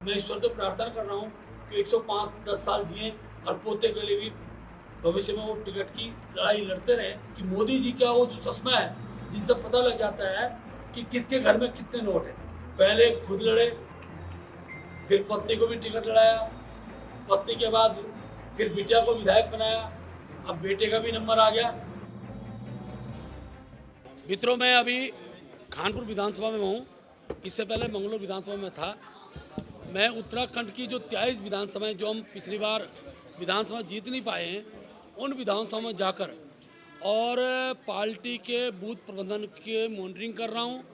मैं ईश्वर से प्रार्थना कर रहा हूँ कि 105-10 साल जिए और पोते के लिए भी भविष्य में वो टिकट की लड़ाई लड़ते रहे कि मोदी जी का वो जो चश्मा है जिनसे पता लग जाता है कि किसके घर में कितने नोट हैं। पहले खुद लड़े, फिर पत्नी को भी टिकट लड़ाया, पत्नी के बाद फिर बिटिया को विधायक बनाया, अब बेटे का भी नंबर आ गया। मित्रों, मैं अभी खानपुर विधानसभा में हूँ। इससे पहले मंगलौर विधानसभा में था। मैं उत्तराखंड की जो 23 विधानसभाएं जो हम पिछली बार विधानसभा जीत नहीं पाए हैं, उन विधानसभा में जाकर और पार्टी के बूथ प्रबंधन के मॉनिटरिंग कर रहा हूँ,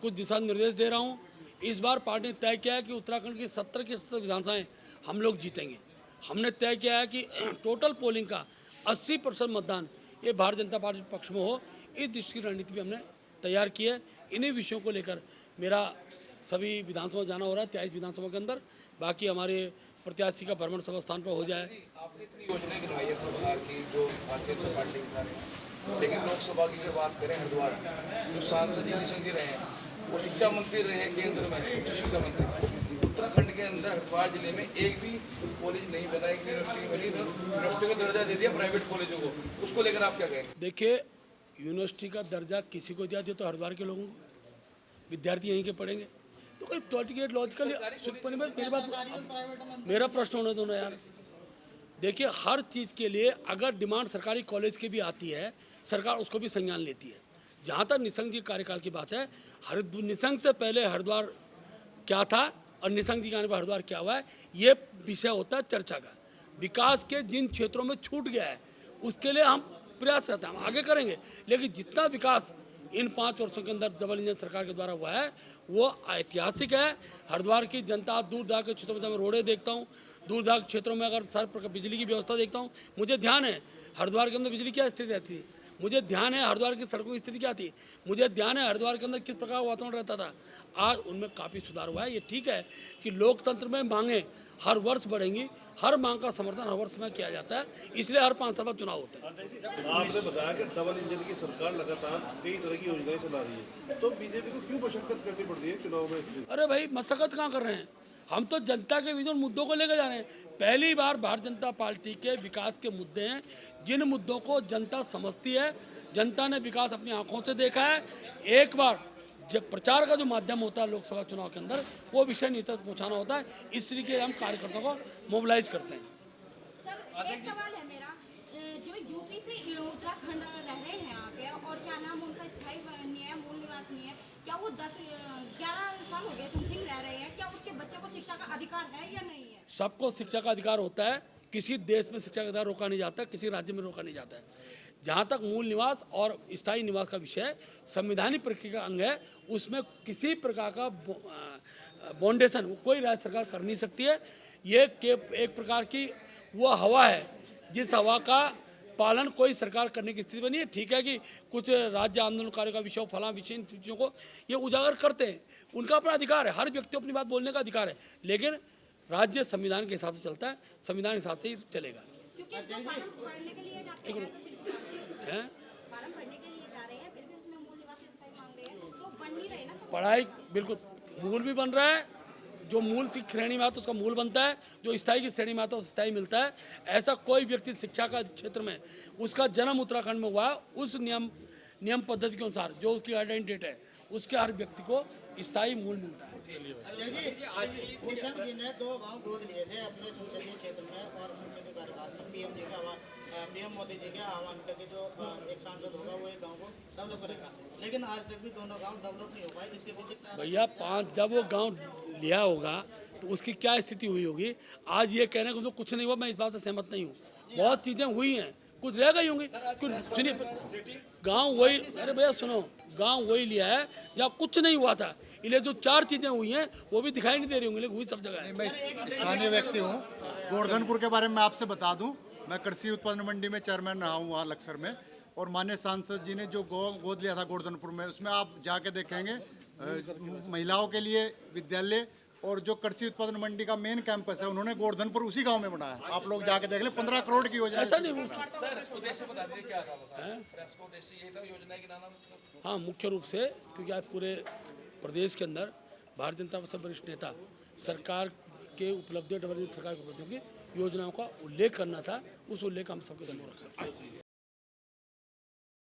कुछ दिशा निर्देश दे रहा हूँ। इस बार पार्टी ने तय किया है कि उत्तराखंड की 70 की 70 विधानसभाएँ हम लोग जीतेंगे। हमने तय किया है कि टोटल पोलिंग का 80% मतदान ये भारतीय जनता पार्टी पक्ष में हो। इस दृष्टि की रणनीति भी हमने तैयार की है। इन्हीं विषयों को लेकर मेरा सभी विधानसभा जाना हो रहा है, 23 विधानसभा के अंदर। बाकी हमारे प्रत्याशी का भ्रमण सभा स्थान पर हो जाए। आपने इतनी योजनाएं गिनवाई है सरकार की जो भारतीय जनता पार्टी बता रहे हैं, लेकिन लोकसभा की जब बात करें हरिद्वार जो सांसद जी निशंक जी रहे हैं, वो शिक्षा मंत्री रहे हैं केंद्र में, उच्च शिक्षा मंत्री। उत्तराखंड के अंदर हरिद्वार जिले में एक भी कॉलेज नहीं बना, एक भी यूनिवर्सिटी बनी, यूनिवर्सिटी का दर्जा दे दिया प्राइवेट कॉलेजों को। उसको लेकर आप क्या कहेंगे? देखिए, यूनिवर्सिटी का दर्जा किसी को दिया तो हरिद्वार के लोगों को, विद्यार्थी यहीं के पढ़ेंगे तो कोई टॉटिकेट लॉजिकली मेरा प्रश्न होने दो ना यार। देखिए, हर चीज़ के लिए अगर डिमांड सरकारी कॉलेज की भी आती है, सरकार उसको भी संज्ञान लेती है। जहाँ तक निशंक जी कार्यकाल की बात है, निशंक से पहले हरिद्वार क्या था और निशंक जी के आने पर हरिद्वार क्या हुआ है, ये विषय होता है चर्चा का। विकास के जिन क्षेत्रों में छूट गया है उसके लिए हम प्रयासरत हैं, हम आगे करेंगे। लेकिन जितना विकास इन 5 वर्षों के अंदर डबल इंजन सरकार के द्वारा हुआ है वो ऐतिहासिक है। हरिद्वार की जनता दूर दराज के क्षेत्रों में जब मैं रोडें देखता हूँ, दूर दराज क्षेत्रों में अगर सर बिजली की व्यवस्था देखता हूँ, मुझे ध्यान है हरिद्वार के अंदर बिजली क्या स्थिति रहती थी, मुझे ध्यान है हरिद्वार की सड़कों की स्थिति क्या थी, मुझे ध्यान है हरिद्वार के अंदर किस प्रकार वातावरण रहता था। आज उनमें काफ़ी सुधार हुआ है। ये ठीक है कि लोकतंत्र में मांगें हर वर्ष बढ़ेंगी, हर मांग का समर्थन हर वर्ष में किया जाता है, इसलिए हर 5 साल बाद चुनाव होते हैं। आपने बताया कि डबल इंजन की सरकार लगातार कई तरह की योजनाएं चला रही है, तो बीजेपी को क्यों मशक्कत करनी पड़ रही है चुनाव में? अरे भाई, मशक्कत कहाँ कर रहे हैं? हम तो जनता के विजन मुद्दों को लेकर जा रहे हैं। पहली बार भारतीय जनता पार्टी के विकास के मुद्दे हैं, जिन मुद्दों को जनता समझती है, जनता ने विकास अपनी आंखों से देखा है। एक बार जब प्रचार का जो माध्यम होता है लोकसभा चुनाव के अंदर, वो विषय नीति तक पहुँचाना होता है। इस तरीके से हम कार्यकर्ताओं को मोबिलाइज करते हैं। सर, एक सवाल है मेरा, जो यूपी से उत्तराखंड रह रहे हैं आके, और क्या नाम उनका स्थायी नहीं है, मूल निवास नहीं है, क्या वो 10-11 साल हो गए समथिंग रह रहे हैं, क्या उसके बच्चे को शिक्षा का अधिकार है या नहीं है? सबको शिक्षा का अधिकार होता है। किसी देश में शिक्षा का अधिकार रोका नहीं जाता, किसी राज्य में रोका नहीं जाता है। जहाँ तक मूल निवास और स्थायी निवास का विषय संवैधानिक प्रक्रिया का अंग है, उसमें किसी प्रकार का बाउंडेशन कोई राज्य सरकार कर नहीं सकती है। ये एक प्रकार की वो हवा है जिस हवा का पालन कोई सरकार करने की स्थिति बनी है। ठीक है कि कुछ राज्य आंदोलनकारियों का विषय फला विषय, इन चीज़ों को ये उजागर करते हैं, उनका अपना अधिकार है, हर व्यक्ति को अपनी बात बोलने का अधिकार है। लेकिन राज्य संविधान के हिसाब से चलता है, संविधान के हिसाब से ही चलेगा। क्योंकि जो फार्म भरने के लिए जाते हैं, फार्म भरने के लिए जा रहे हैं, फिर भी उसमें मूल निवास स्थायी मांग रहे हैं, तो बन नहीं रहे ना सब। पढ़ाई बिल्कुल मूल भी बन रहा है, जो मूल की श्रेणी में आता है उसका मूल बनता है, जो स्थायी की श्रेणी में आता है उस स्थायी मिलता है। ऐसा कोई व्यक्ति शिक्षा का क्षेत्र में उसका जन्म उत्तराखंड में हुआ, उस नियम पद्धति के अनुसार जो उसकी आइडेंटिटी डेट है, उसके हर व्यक्ति को स्थायी मूल मिलता है। निशंक जी ने 2 गांव गोद लिए थे अपने संसदीय क्षेत्र में, और संसदीय कार्यकाल में पीएम मोदी जी के आह्वान करके जो एक सांसद होगा वो एक गांव को डेवलप करेगा, लेकिन आज तक भी दोनों गांव डेवलप नहीं हो पाए। इसके पीछे भैया, जब वो गांव लिया होगा तो उसकी क्या स्थिति हुई होगी। आज ये कहने को कुछ नहीं हुआ, मैं इस बात से सहमत नहीं हूँ। बहुत चीज़ें हुई हैं, कुछ रह गई होंगी। कुछ सुनिए, गांव वही, अरे भैया सुनो, गांव वही लिया है जहाँ कुछ नहीं हुआ था। इसलिए जो 4 चीज़ें हुई हैं वो भी दिखाई नहीं दे रही होंगी, लेकिन हुई सब जगह है। मैं स्थानीय व्यक्ति हूँ। गोवर्धनपुर के बारे में आपसे बता दूं, मैं कृषि उत्पादन मंडी में चेयरमैन रहा हूँ वहाँ लक्सर में, और माननीय सांसद जी ने जो गोद लिया था गोवर्धनपुर में, उसमें आप जाके देखेंगे महिलाओं के लिए विद्यालय और जो कृषि उत्पादन मंडी का मेन कैंपस है उन्होंने गोवर्धनपुर उसी गांव में बनाया। आप लोग जाके देख ले, 15 करोड़ की योजना। ऐसा नहीं हुआ। सर, उद्देश्य बता दीजिए क्या था? प्रेस का उद्देश्य यही था योजनाएं गिनाना? हाँ, मुख्य रूप से क्योंकि आज पूरे प्रदेश के अंदर भारतीय जनता पार्टी के वरिष्ठ नेता सरकार के उपलब्धियों, डबल इंजन सरकार की उपलब्धियों की योजनाओं का उल्लेख करना था। उस उल्लेख हम सबके सामने रख सकते हैं।